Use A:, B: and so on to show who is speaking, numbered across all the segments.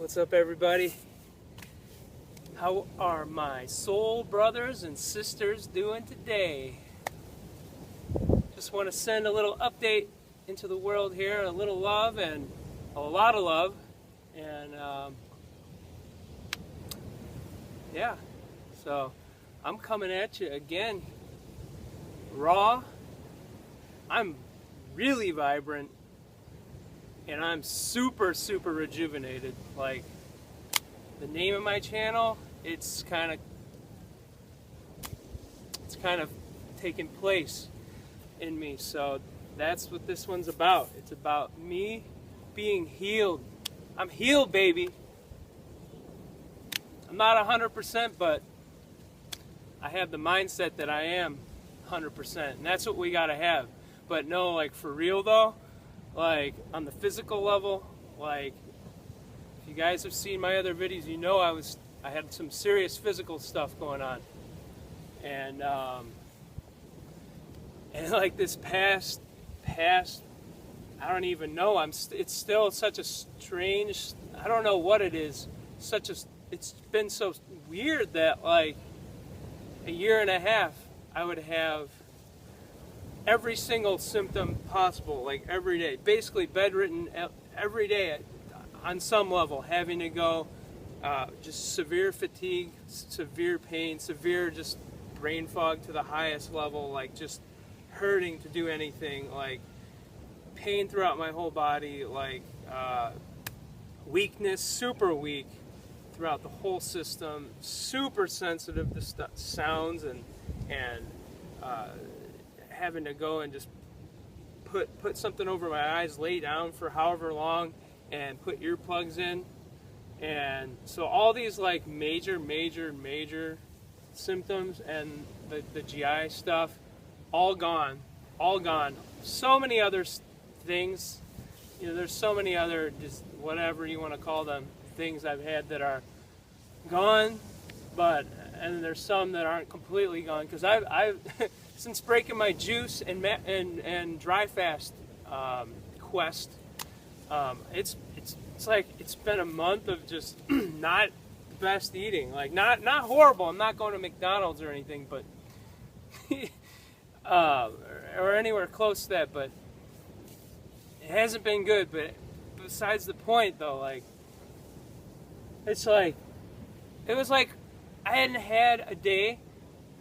A: What's up, everybody? How are my soul brothers and sisters doing today? Just want to send a little update into the world here, a little love and a lot of love, and yeah, so I'm coming at you again, raw. I'm really vibrant, and I'm super rejuvenated. Like, the name of my channel, it's kind of taken place in me. So that's what this one's about. It's about me being healed. I'm healed, baby. I'm not 100%, but I have the mindset that I am 100%, and that's what we gotta have. But no, like, for real though, like on the physical level, like, if you guys have seen my other videos, you know I had some serious physical stuff going on, and like this past I don't even know, it's still such a strange, I don't know what it is, it's been so weird that like a year and a half I would have every single symptom possible, like every day, basically bedridden every day on some level, having to go, just severe fatigue, severe pain, severe just brain fog to the highest level, like just hurting to do anything, like pain throughout my whole body, like weakness, super weak throughout the whole system, super sensitive to sounds, and having to go and just put something over my eyes, lay down for however long, and put earplugs in. And so all these like major symptoms and the GI stuff, all gone. So many other things, you know, there's so many other, just whatever you want to call them, things I've had that are gone, and there's some that aren't completely gone, because I've since breaking my juice and dry fast quest, it's like it's been a month of just not the best eating, like not horrible. I'm not going to McDonald's or anything, but or anywhere close to that, but it hasn't been good. But besides the point, though, like, it's like, it was like I hadn't had a day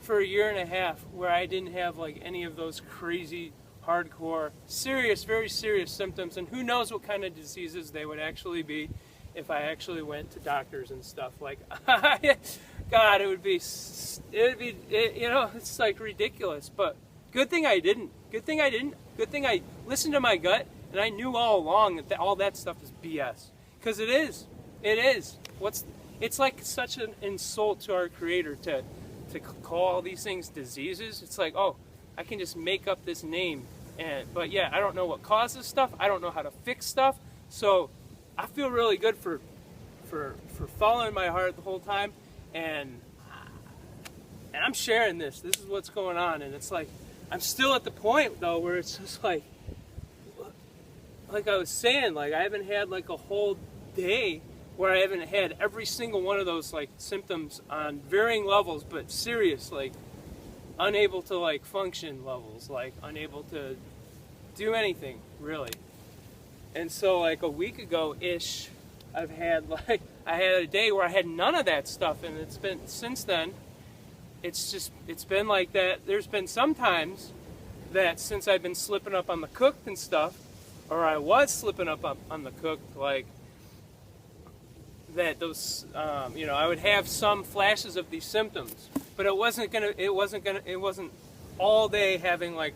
A: for a year and a half where I didn't have like any of those crazy, hardcore, very serious symptoms, and who knows what kind of diseases they would actually be if I actually went to doctors and stuff. Like, God, it would be, you know, it's like ridiculous. But good thing I didn't. Good thing I listened to my gut, and I knew all along that all that stuff is BS. Because it is. It's like such an insult to our Creator to call all these things diseases. It's like, oh, I can just make up this name, but yeah, I don't know what causes stuff. I don't know how to fix stuff. So I feel really good for following my heart the whole time, and I'm sharing this. This is what's going on, and it's like I'm still at the point though where it's just like I was saying, like I haven't had like a whole day where I haven't had every single one of those like symptoms on varying levels, but serious, like unable to like function levels, like unable to do anything really. And so like a week ago ish, I had a day where I had none of that stuff, and it's been since then, it's been like that. There's been some times that since I've been slipping up on the cooked and stuff, or I was slipping up on the cooked, like that those, you know, I would have some flashes of these symptoms, but it wasn't all day having like,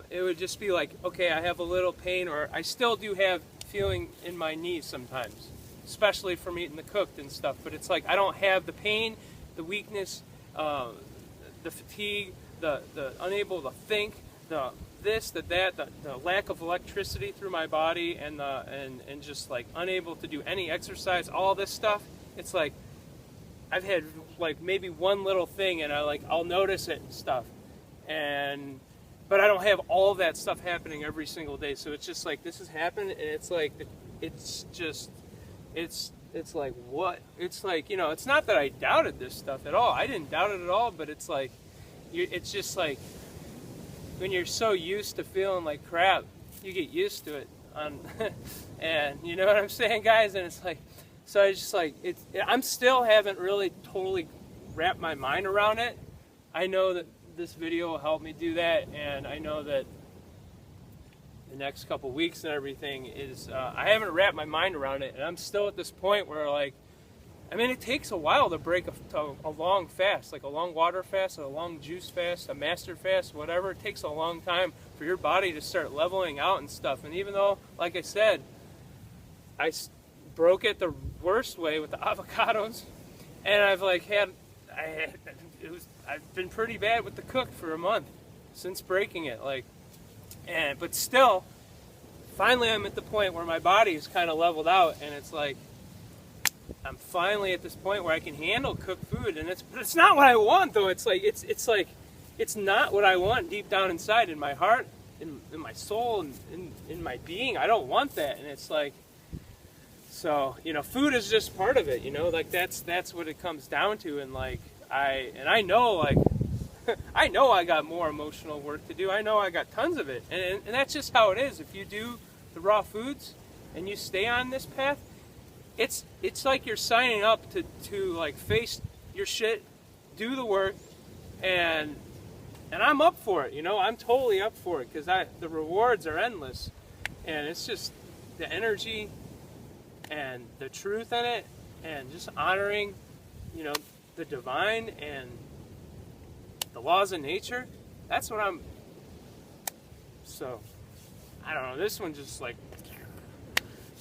A: it would just be like, okay, I have a little pain, or I still do have feeling in my knees sometimes, especially from eating the cooked and stuff, but it's like I don't have the pain, the weakness, the fatigue, the unable to think, the this, that, the lack of electricity through my body, and just like unable to do any exercise, all this stuff. It's like I've had like maybe one little thing, and I'll notice it and stuff, but I don't have all of that stuff happening every single day. So it's just like this has happened, and it's like it's just it's like, what? It's like, you know, it's not that I doubted this stuff at all. I didn't doubt it at all, but it's like, it's just like, when you're so used to feeling like crap, you get used to it. And you know what I'm saying, guys? And it's like, so I just like, I'm still haven't really totally wrapped my mind around it. I know that this video will help me do that, and I know that the next couple weeks and everything is, I haven't wrapped my mind around it, and I'm still at this point where, like, I mean, it takes a while to break a long fast, like a long water fast, a long juice fast, a master fast, whatever. It takes a long time for your body to start leveling out and stuff. And even though, like I said, I broke it the worst way with the avocados, and I've been pretty bad with the cook for a month since breaking it, like, but still, finally I'm at the point where my body is kind of leveled out, and it's like, I'm finally at this point where I can handle cooked food, and but it's not what I want, though. It's like, it's not what I want deep down inside, in my heart, in my soul, and in my being. I don't want that, and it's like, so, you know, food is just part of it, you know, like, that's what it comes down to, and like, I know, like, I know I got more emotional work to do. I know I got tons of it, and that's just how it is. If you do the raw foods and you stay on this path, it's like you're signing up to like face your shit, do the work, and I'm up for it. You know, I'm totally up for it, because the rewards are endless, and it's just the energy and the truth in it, and just honoring, you know, the divine and the laws of nature. That's what I'm. So, I don't know. This one just like,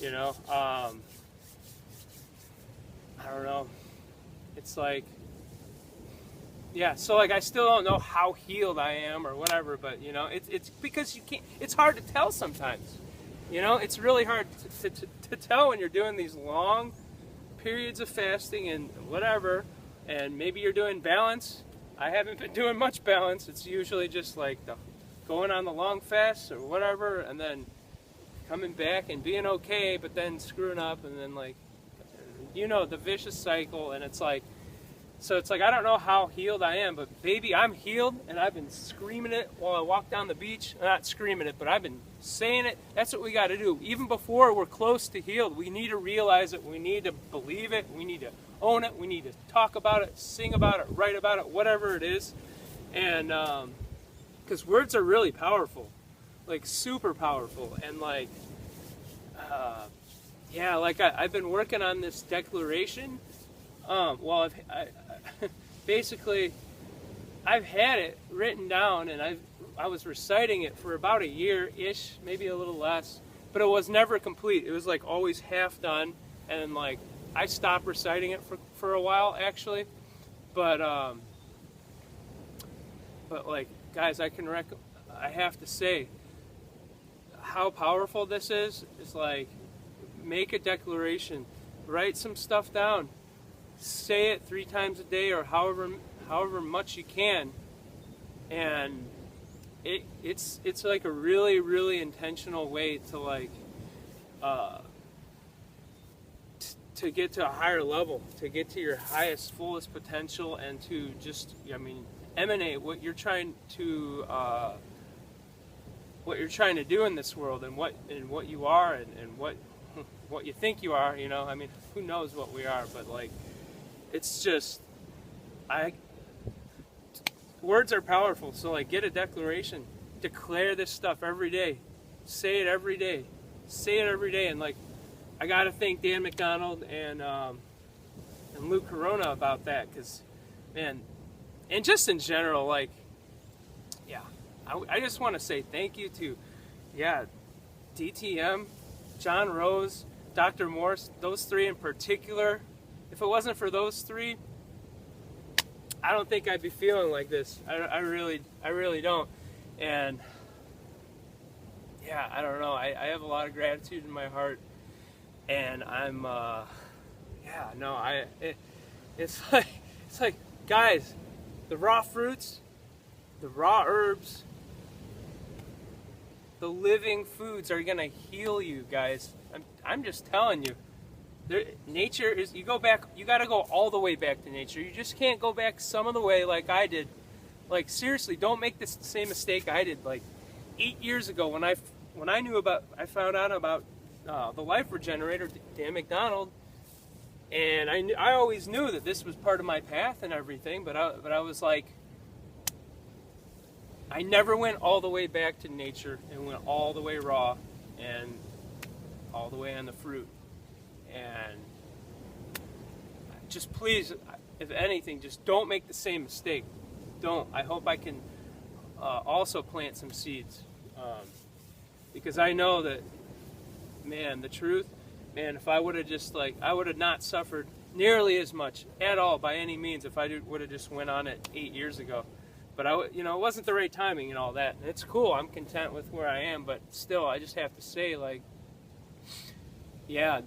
A: you know, I don't know. It's like, yeah. So like, I still don't know how healed I am or whatever, but you know, it's because you can't. It's hard to tell sometimes. You know, it's really hard to tell when you're doing these long periods of fasting and whatever, and maybe you're doing balance. I haven't been doing much balance. It's usually just like going on the long fast or whatever, and then coming back and being okay, but then screwing up, and then like, you know, the vicious cycle. And it's like, so it's like, I don't know how healed I am, but baby, I'm healed, and I've been screaming it while I walk down the beach. Not screaming it, but I've been saying it. That's what we got to do. Even before we're close to healed, we need to realize it. We need to believe it. We need to own it. We need to talk about it, sing about it, write about it, whatever it is. And because words are really powerful, like super powerful. And like, yeah, like I've been working on this declaration. Well, basically, I've had it written down, and I was reciting it for about a year-ish, maybe a little less, but it was never complete. It was like always half done, and like I stopped reciting it for a while, actually. But like, guys, I have to say how powerful this is. It's like, make a declaration, write some stuff down, say it 3 times a day, or however much you can, and it's like a really, really intentional way to like to get to a higher level, to get to your highest, fullest potential, and to just, I mean, emanate what you're trying to do in this world, and what you are, and what you think you are. You know, I mean, who knows what we are, but like, it's just, words are powerful. So like, get a declaration, declare this stuff every day, say it every day, and like, I gotta thank Dan McDonald and Luke Corona about that, because, man, and just in general, like, yeah, I just want to say thank you to, yeah, DTM, John Rose, Dr. Morse, those 3 in particular. If it wasn't for those 3, I don't think I'd be feeling like this. I really don't. And yeah, I don't know. I have a lot of gratitude in my heart, and I'm yeah, no, it's like, guys, the raw fruits, the raw herbs, the living foods are gonna heal you, guys. I'm just telling you. nature is, you go back, you got to go all the way back to nature. You just can't go back some of the way like I did. Like, seriously, don't make this same mistake I did. Like 8 years ago when I found out about the Life Regenerator, Dan McDonald, and I always knew that this was part of my path and everything, but I was like, I never went all the way back to nature and went all the way raw and all the way on the fruit. And just please, if anything, just don't make the same mistake. Don't. I hope I can also plant some seeds, because I know that, man, the truth, man, if I would have just, like, I would have not suffered nearly as much at all by any means if I would have just went on it 8 years ago. But it wasn't the right timing and all that. And it's cool. I'm content with where I am, but still, I just have to say, like, yeah,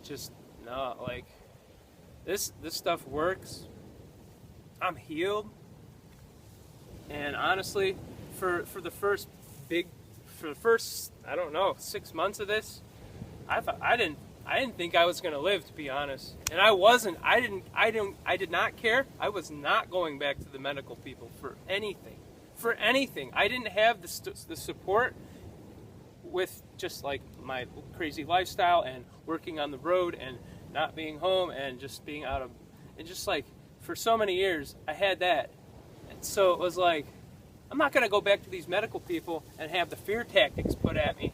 A: just no, like, this stuff works. I'm healed. And honestly, for the first I don't know, 6 months of this, I didn't think I was going to live, to be honest. And I wasn't. I did not care. I was not going back to the medical people for anything. For anything. I didn't have the support with just like my crazy lifestyle and working on the road and not being home and just being out of, and just like for so many years I had that. And so it was like, I'm not going to go back to these medical people and have the fear tactics put at me.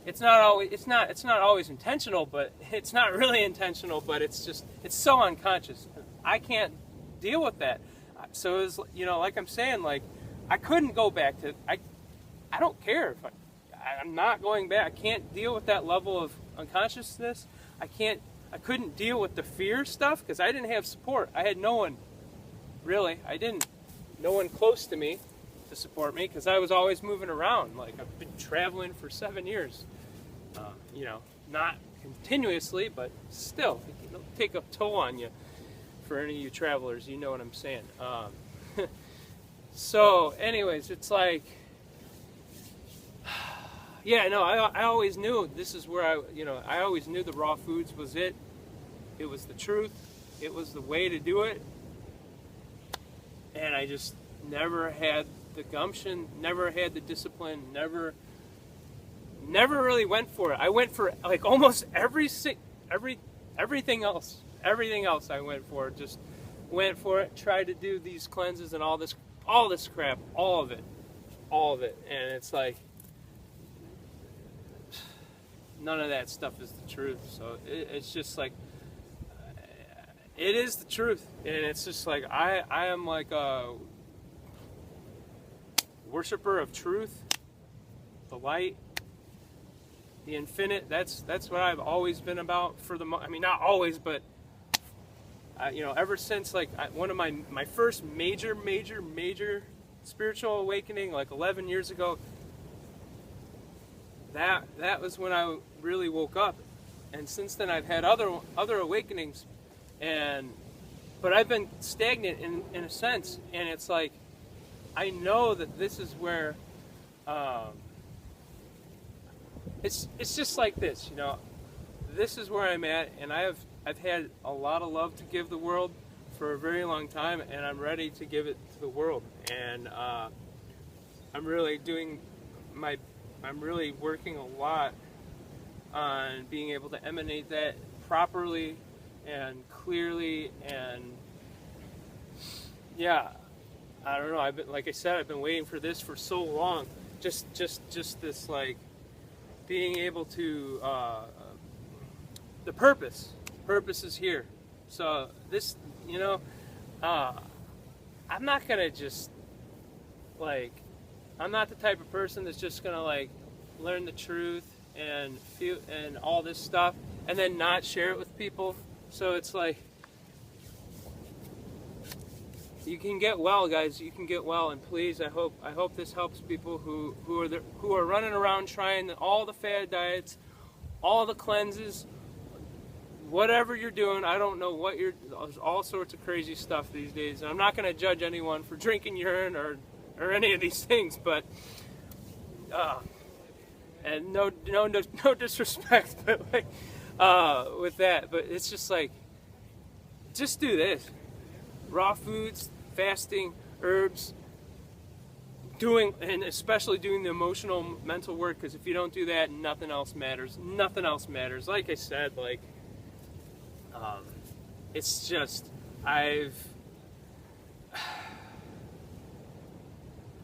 A: It's not always intentional, but it's not really intentional, but it's so unconscious. I can't deal with that. So it was, like I'm saying, like, I couldn't go back to, I don't care if I'm not going back. I can't deal with that level of unconsciousness. I couldn't deal with the fear stuff because I didn't have support. I had no one, really. No one close to me to support me because I was always moving around. Like, I've been traveling for 7 years. Not continuously, but still, it'll take a toll on you. For any of you travelers, you know what I'm saying. So, anyways, it's like, yeah, no, I always knew this is where I always knew the raw foods was it. It was the truth. It was the way to do it. And I just never had the gumption, never had the discipline, never really went for it. I went for like almost everything else. Everything else I went for. Just went for it, tried to do these cleanses and all this crap, all of it. And it's like, none of that stuff is the truth. So it's just like, it is the truth. And it's just like, I am like a worshiper of truth, the light, the infinite. That's what I've always been about not always, but ever since like one of my first major spiritual awakening, like 11 years ago, that was when I really woke up. And since then I've had other awakenings, but I've been stagnant in a sense. And it's like, I know that this is where it's just like this, this is where I'm at, and I've had a lot of love to give the world for a very long time, and I'm ready to give it to the world. And I'm really working a lot on being able to emanate that properly and clearly. And yeah, I don't know. Like I said, I've been waiting for this for so long. Just this, like, being able to the purpose is here. So this, I'm not gonna just, like, I'm not the type of person that's just gonna, like, learn the truth and feel and all this stuff and then not share it with people. So it's like, you can get well, guys. You can get well, and please, I hope this helps people who are running around trying all the fad diets, all the cleanses, whatever you're doing. I don't know what there's all sorts of crazy stuff these days. And I'm not going to judge anyone for drinking urine or any of these things, but and no disrespect, but like, with that. But it's just like, just do this. Raw foods, fasting, herbs, and especially doing the emotional, mental work, because if you don't do that, nothing else matters. Nothing else matters. Like I said, like, it's just,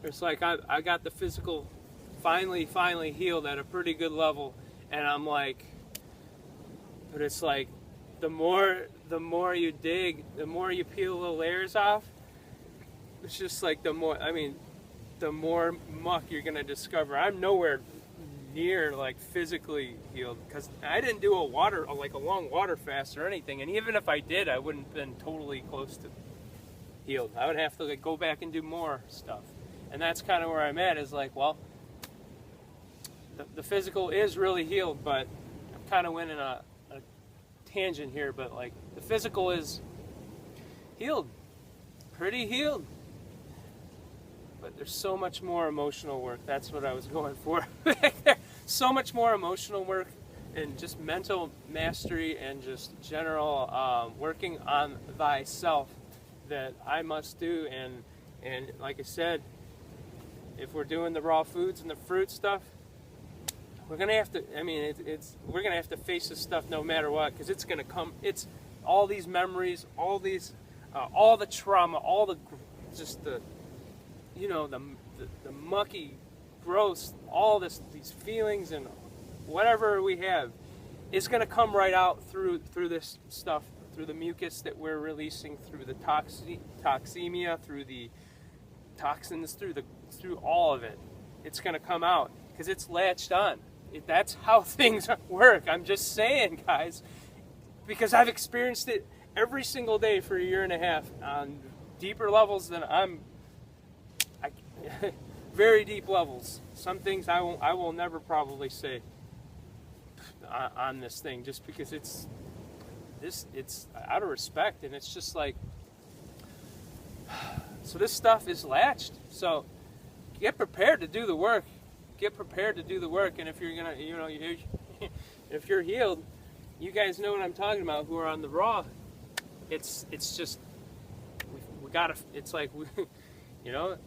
A: it's like I got the physical finally healed at a pretty good level, and I'm like, but it's like, the more you dig, the more you peel the layers off, it's just like the more muck you're gonna discover. I'm nowhere near like physically healed, because I didn't do a long water fast or anything, and even if I did, I wouldn't have been totally close to healed. I would have to like go back and do more stuff, and that's kind of where I'm at. Is like, well, the physical is really healed, but I'm kind of went in a tangent here, but like the physical is healed, pretty healed. But there's so much more emotional work. That's what I was going for back there. So much more emotional work and just mental mastery and just general working on thyself that I must do. And like I said, if we're doing the raw foods and the fruit stuff, we're gonna have to. I mean, we're gonna have to face this stuff no matter what, because it's gonna come. It's all these memories, all these, all the trauma, all the just the. You know, the mucky, gross, all these feelings and whatever we have is going to come right out through this stuff, through the mucus that we're releasing, through the toxemia, through the toxins, through all of it. It's going to come out because it's latched on. That's how things work. I'm just saying, guys, because I've experienced it every single day for a year and a half on deeper levels than very deep levels. Some things I will never probably say on this thing, just because it's out of respect, and it's just like, so this stuff is latched. So get prepared to do the work. Get prepared to do the work. And if you're gonna, if you're healed, you guys know what I'm talking about. Who are on the raw? It's just we gotta. It's like we. And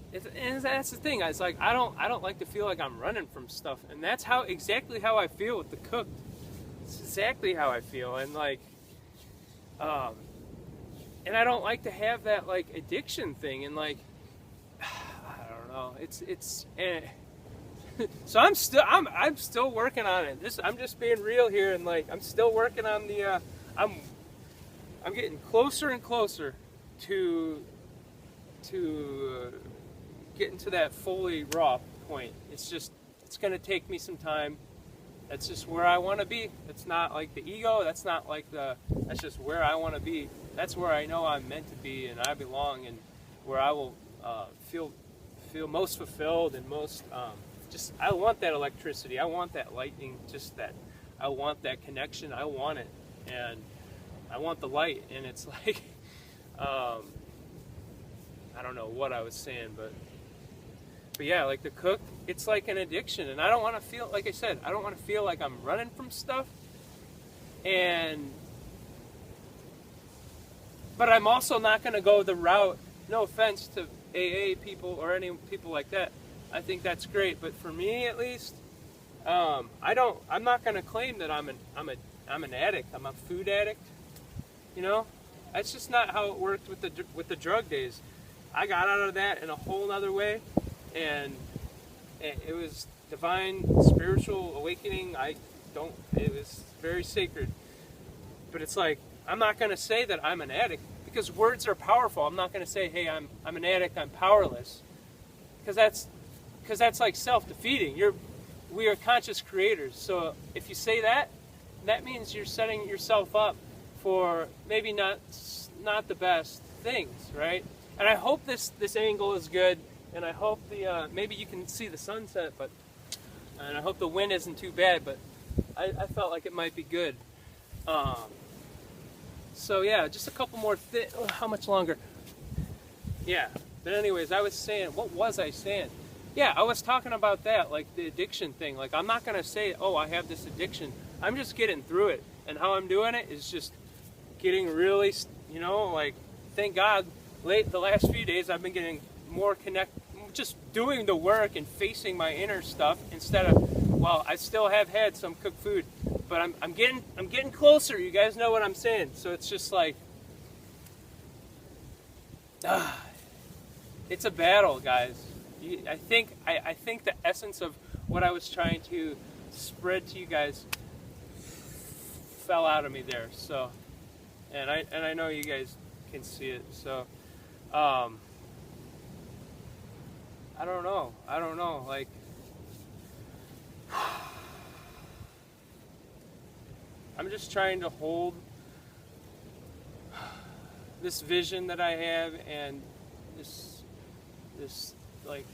A: that's the thing. It's like I don't like to feel like I'm running from stuff, and that's exactly how I feel with the cooked. It's exactly how I feel, and like, and I don't like to have that like addiction thing, and like, I don't know. So I'm still working on it. I'm just being real here, and like I'm still working on the. I'm getting closer and closer to getting to that fully raw point. It's going to take me some time. That's just where I want to be. It's not like the ego. That's that's just where I want to be. That's where I know I'm meant to be and I belong, and where I will feel most fulfilled and most, I want that electricity. I want that lightning, I want that connection. I want it. And I want the light. And it's like, I don't know what I was saying, but yeah, like the cook, it's like an addiction, and I don't want to feel, like I said, I don't want to feel like I'm running from stuff, but I'm also not going to go the route, no offense to AA people or any people like that, I think that's great, but for me at least, I'm not going to claim that I'm an addict, I'm a food addict, that's just not how it worked with the drug days. I got out of that in a whole other way, and it was divine, spiritual awakening. It was very sacred. But it's like, I'm not going to say that I'm an addict, because words are powerful. I'm not going to say, hey, I'm an addict, I'm powerless. Because that's like self-defeating. We are conscious creators. So if you say that, that means you're setting yourself up for maybe not the best things, right? And I hope this angle is good, and I hope maybe you can see the sunset, and I hope the wind isn't too bad, but I felt like it might be good. So yeah, just a couple more how much longer? Yeah, but anyways, I was saying, what was I saying? Yeah, I was talking about that, like the addiction thing. Like, I'm not going to say, oh, I have this addiction. I'm just getting through it. And how I'm doing it is just getting really, you know, like, thank God, the last few days I've been getting more just doing the work and facing my inner stuff instead of, well, I still have had some cooked food, but I'm getting closer. You guys know what I'm saying. So it's just like, it's a battle, guys. I think the essence of what I was trying to spread to you guys fell out of me there. So, and I know you guys can see it. So, I don't know. Like, I'm just trying to hold this vision that I have, and this like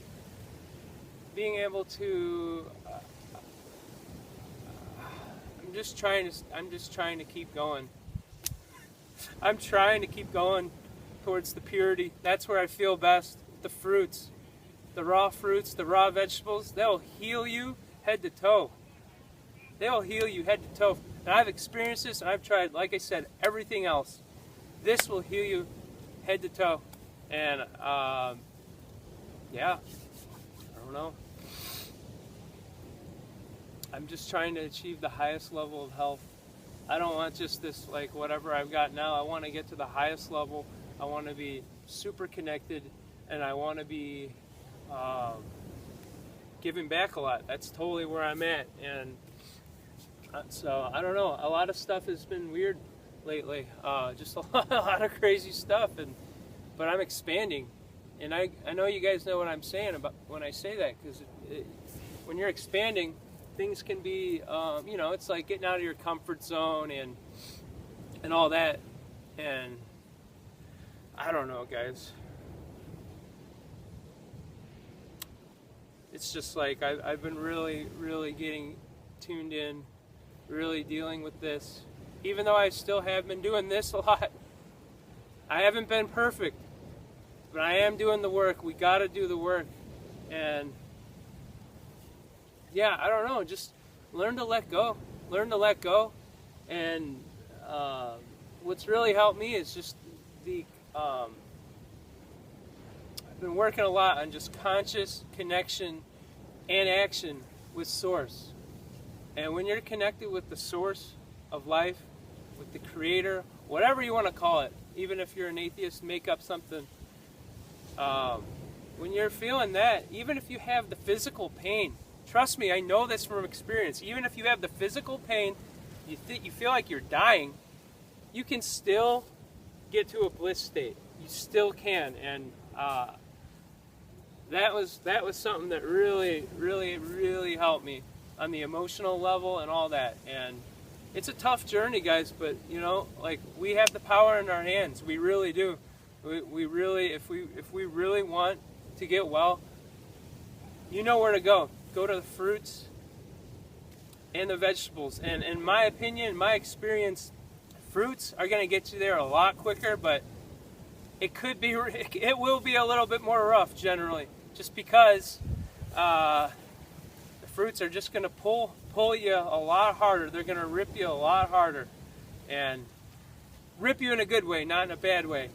A: being able to. I'm just trying to keep going. I'm trying to keep going towards the purity. That's where I feel best. The fruits, the raw vegetables, they'll heal you head to toe. They'll heal you head to toe. And I've experienced this, and I've tried, like I said, everything else. This will heal you head to toe. And, yeah, I don't know. I'm just trying to achieve the highest level of health. I don't want just this, like, whatever I've got now. I want to get to the highest level. I want to be super connected, and I want to be giving back a lot. That's totally where I'm at. And so, I don't know. A lot of stuff has been weird lately. Just a lot of crazy stuff. But I'm expanding. And I know you guys know what I'm saying about when I say that, because when you're expanding, things can be, you know, it's like getting out of your comfort zone and all that. And I don't know, guys. It's just like I've been really, really getting tuned in, really dealing with this. Even though I still have been doing this a lot, I haven't been perfect, but I am doing the work. We got to do the work. And yeah, I don't know, just learn to let go. Learn to let go. And what's really helped me is just I've been working a lot on just conscious connection and action with Source. And when you're connected with the source of life, with the Creator, whatever you want to call it, even if you're an atheist, make up something. When you're feeling that, even if you have the physical pain, trust me, I know this from experience. Even if you have the physical pain, you feel like you're dying, you can still get to a bliss state. You still can. And that was something that really, really, really helped me on the emotional level and all that. And it's a tough journey, guys, but you know, like, we have the power in our hands. We really do. We really, if we really want to get well, you know where to go. Go to the fruits and the vegetables. And in my opinion, my experience, fruits are going to get you there a lot quicker, but it will be a little bit more rough generally, just because the fruits are just going to pull you a lot harder. They're going to rip you a lot harder, and rip you in a good way, not in a bad way.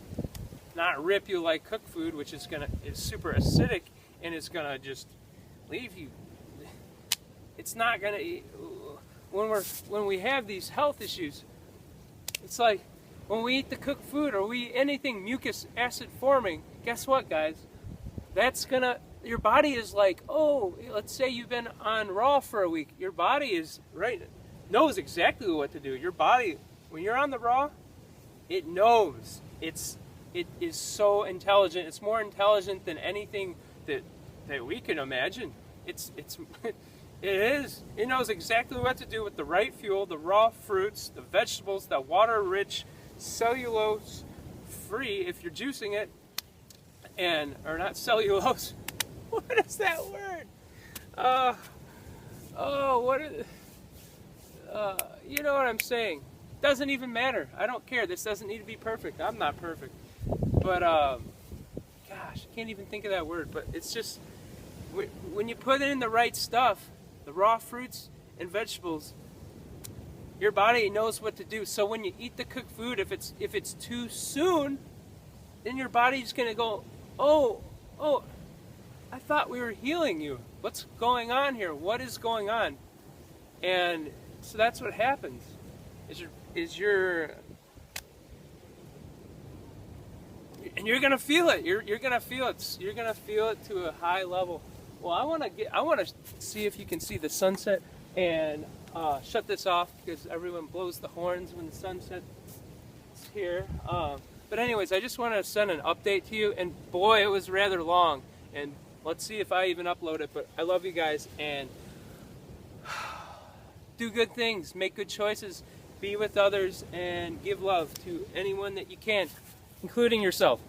A: Not rip you like cooked food, which is super acidic and is going to just leave you. It's not going to. When we have these health issues, it's like when we eat the cooked food or we eat anything mucus acid forming. Guess what, guys? That's gonna. Your body is like, oh, let's say you've been on raw for a week. Your body knows exactly what to do. Your body, when you're on the raw, it knows. It is so intelligent. It's more intelligent than anything that we can imagine. It is. It knows exactly what to do with the right fuel, the raw fruits, the vegetables, the water-rich, cellulose-free, if you're juicing it, or not cellulose. What is that word? You know what I'm saying. Doesn't even matter. I don't care. This doesn't need to be perfect. I'm not perfect. But, gosh, I can't even think of that word. But it's just, when you put in the right stuff, the raw fruits and vegetables, Your body knows what to do. So when you eat the cooked food, if it's too soon, then your body's gonna go, oh, I thought we were healing you. What's going on here? What is going on? And so that's what happens. And you're gonna feel it. You're gonna feel it. You're gonna feel it to a high level. Well, I want to see if you can see the sunset and shut this off because everyone blows the horns when the sunset is here. But anyways, I just want to send an update to you. And boy, it was rather long. And let's see if I even upload it. But I love you guys and do good things, make good choices, be with others, and give love to anyone that you can, including yourself.